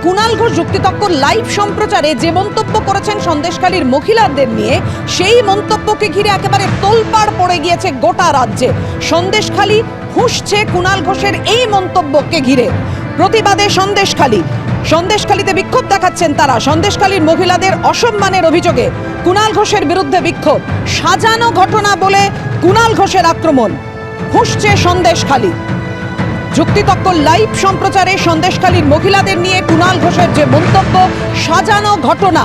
Kunal Ghosh Jukti Takko live সম্প্রচারে যে মন্তব্য করেছেন সন্দেশখালীর মহিলাদের নিয়ে, সেই মন্তব্যকে ঘিরে একেবারে তোলপাড় পড়ে গিয়েছে গোটা রাজ্যে। সন্দেশখালী ফুঁসছে কুণাল ঘোষের এই মন্তব্যকে ঘিরে। প্রতিবাদে সন্দেশখালীতে বিক্ষোভ দেখাচ্ছেন তারা। সন্দেশখালীর মহিলাদের অসম্মানের অভিযোগে কুণাল ঘোষের বিরুদ্ধে বিক্ষোভ। সাজানো ঘটনা বলে কুণাল ঘোষের আক্রমণ। ফুঁসছে সন্দেশখালী। যুক্তিতক্ক লাইভ সম্প্রচারে সন্দেশখালীর মহিলাদের নিয়ে কুণাল ঘোষের যে মন্তব্য, সাজানো ঘটনা।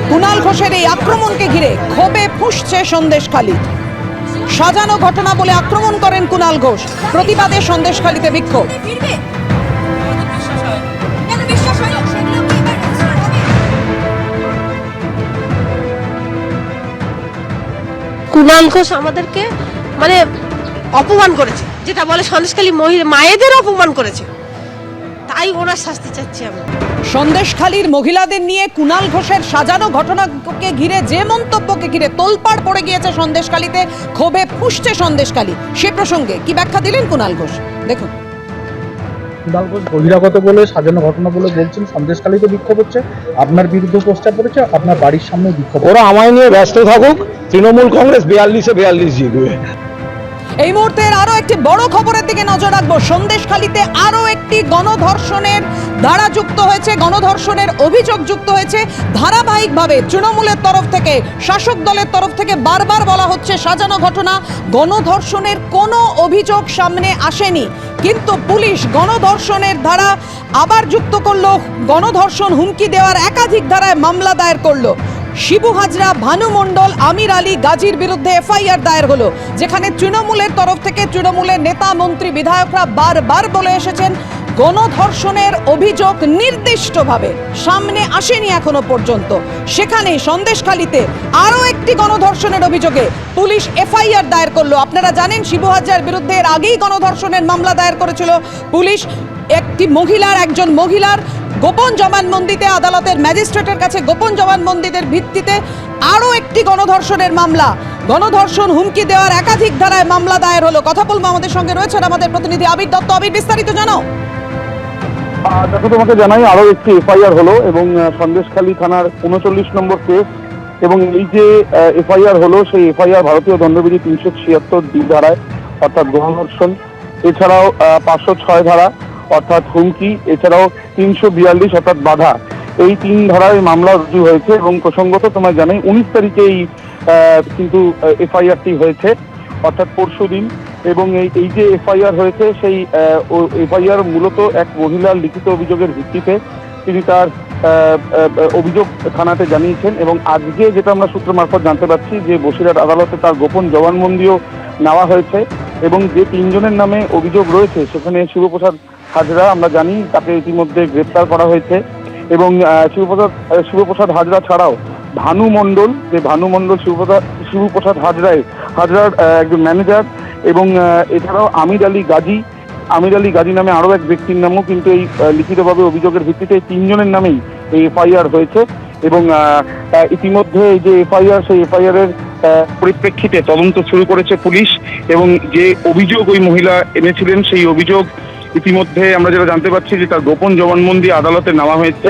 কুণাল ঘোষের এই আক্রমণকে ঘিরে ক্ষোভে ফুঁসছে সন্দেশখালী। সাজানো ঘটনা বলে আক্রমণ করেন কুণাল ঘোষ। প্রতিবাদে সন্দেশখালীতে বিক্ষোভ। কুণাল ঘোষ আমাদেরকে অপমান করেছে, যেটা বলে সন্দেশখালী মায়েদের অপমান করেছে, তাই ওনার শাস্তি চাচ্ছি আমি। সন্দেশখালীর মহিলাদের নিয়ে কুণাল ঘোষের সাজানো ঘটনাকে ঘিরে যে মন্তব্যকে ঘিরে তোলপাড় পড়ে গিয়েছে সন্দেশখালীতে, ক্ষোভে ফুঁসছে সন্দেশখালী। সে প্রসঙ্গে কি ব্যাখ্যা দিলেন কুণাল ঘোষ, দেখুন। কুণাল ঘোষ বহিরাগত বলে, সাজানো ঘটনা বলে বলছেন। সন্দেশখালীতে বিক্ষোভ হচ্ছে, আপনার বিরুদ্ধে পোস্টার পড়েছে, আপনার বাড়ির সামনে বিক্ষোভ। ওরা আমায় নিয়ে ব্যস্ত থাকুক, তৃণমূল কংগ্রেস 42-42 জিতবে। এই মুহূর্তের আরো একটি বড় খবরের দিকে নজর রাখবো। সন্দেশখালীতে আরো একটি গণধর্ষণের ধারা যুক্ত হয়েছে, গণধর্ষণের অভিযোগ যুক্ত হয়েছে। ধারাবাহিকভাবে তৃণমূলের তরফ থেকে, শাসক দলের তরফ থেকে বারবার বলা হচ্ছে সাজানো ঘটনা, গণধর্ষণের কোনো অভিযোগ সামনে আসেনি। কিন্তু পুলিশ গণধর্ষণের ধারা আবার যুক্ত করলো, গণধর্ষণ হুমকি দেওয়ার একাধিক ধারায় মামলা দায়ের করলো। শিবু হাজরা, ভানু মণ্ডল, আমির আলী, গাজীর বিরুদ্ধে এফআইআর দায়ের হলো, যেখানে তৃণমূলের তরফ থেকে তৃণমূলের নেতা, মন্ত্রী, বিধায়করা বারবার বলে এসেছেন গণধর্ষণের অভিযোগ নির্দিষ্টভাবে সামনে আসেনি এখনো পর্যন্ত। সেখানে সন্দেশখালীতে আরও একটি গণধর্ষণের অভিযোগে পুলিশ এফআইআর দায়ের করলো। আপনারা জানেন শিবু হাজরার বিরুদ্ধে এর আগেই গণধর্ষণের মামলা দায়ের করেছিল পুলিশ। একজন মহিলার গোপন জবানবন্দিতে, আদালতের ম্যাজিস্ট্রেটের কাছে গোপন জবানবন্দিদের ভিত্তিতে আরও একটি গণধর্ষণের মামলা, গণধর্ষণ হুমকি দেওয়ার একাধিক ধারায় মামলা দায়ের হলো। কথা বলবো, আমাদের সঙ্গে রয়েছেন আমাদের প্রতিনিধি আবির দত্ত। আবির, বিস্তারিত জানাও। দেখো, তোমাকে জানাই আরো একটি এফআইআর হলো এবং সন্দেশখালী থানার 39 নম্বর কেস। এবং এই যে এফআইআর হলো, সেই এফআইআর ভারতীয় দণ্ডবিধি 376 ধারায় অর্থাৎ গণধর্ষণ, এছাড়াও 506 ধারা অর্থাৎ হুমকি, এছাড়াও 342 অর্থাৎ বাধা, এই 3 ধারায় মামলা রুজু হয়েছে। এবং প্রসঙ্গত তোমায় জানাই 19 তারিখেই কিন্তু এফআইআরটি হয়েছে, অর্থাৎ পরশুদিন। এবং এই যে এফআইআর হয়েছে, সেই এফআইআর মূলত এক মহিলার লিখিত অভিযোগের ভিত্তিতে তিনি তার অভিযোগ থানাতে জানিয়েছেন। এবং আজকে যেটা আমরা সূত্র মারফত জানতে পারছি যে বসিরহাট আদালতে তার গোপন জবানবন্দিও নেওয়া হয়েছে। এবং যে 3 জনের নামে অভিযোগ রয়েছে, সেখানে শিবপ্রসাদ হাজরা, আমরা জানি তাকে ইতিমধ্যে গ্রেপ্তার করা হয়েছে। এবং শিবপ্রসাদ হাজরা ছাড়াও ভানু মণ্ডল, শিবপ্রসাদ হাজরার একজন ম্যানেজার, এবং এছাড়াও আমির আলী গাজী নামে আরও এক ব্যক্তির নামও কিন্তু এই লিখিতভাবে অভিযোগের ভিত্তিতে 3 জনের নামেই এই এফআইআর হয়েছে। এবং ইতিমধ্যে এই যে এফআইআর, সেই এফআইআর এর পরিপ্রেক্ষিতে তদন্ত শুরু করেছে পুলিশ। এবং যে অভিযোগ ওই মহিলা এনেছিলেন, সেই অভিযোগ ইতিমধ্যে আমরা যেটা জানতে পারছি যে তার গোপন জবানবন্দি আদালতে নেওয়া হয়েছে।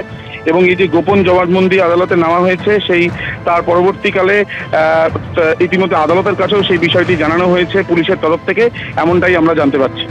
এবং এই যে গোপন জবানবন্দি আদালতে নেওয়া হয়েছে, সেই তার পরবর্তীকালে ইতিমধ্যে আদালতের কাছেও সেই বিষয়টি জানানো হয়েছে পুলিশের তরফ থেকে, এমনটাই আমরা জানতে পারছি।